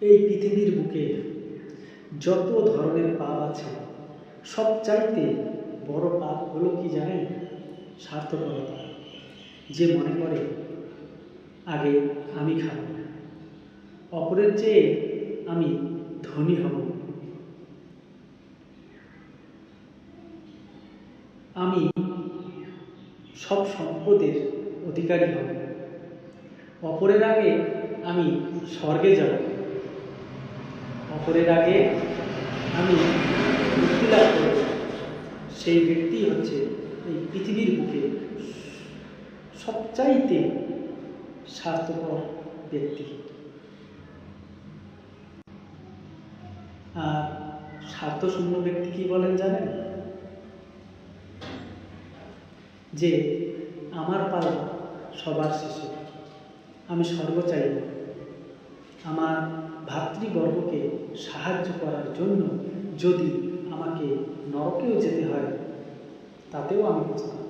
এই পৃথিবীর বুকে যত ধরনের পাপ আছে সবচাইতে বড় পাপ হলো কি জানেন? স্বার্থপরতা। যে মনে করে আগে আমি খাব, অপরের চেয়ে আমি ধনী হব, আমি সব সম্পদের অধিকারী হব, অপরের আগে আমি স্বর্গে যাব, অপরের আগে আমি মুক্তি লাভ করব। সেই ব্যক্তি হচ্ছে এই পৃথিবীর বুকে সবচাইতে স্বার্থপর ব্যক্তি। আর স্বার্থশূন্য ব্যক্তি কি বলেন জানেন? যে আমার পালা সবার শেষে, আমি স্বর্গ চাই না, আমার ভাতৃবর্গকে সাহায্য করার জন্য যদি আমাকে নরকেও যেতে হয় তাতেও আমি প্রস্তুত।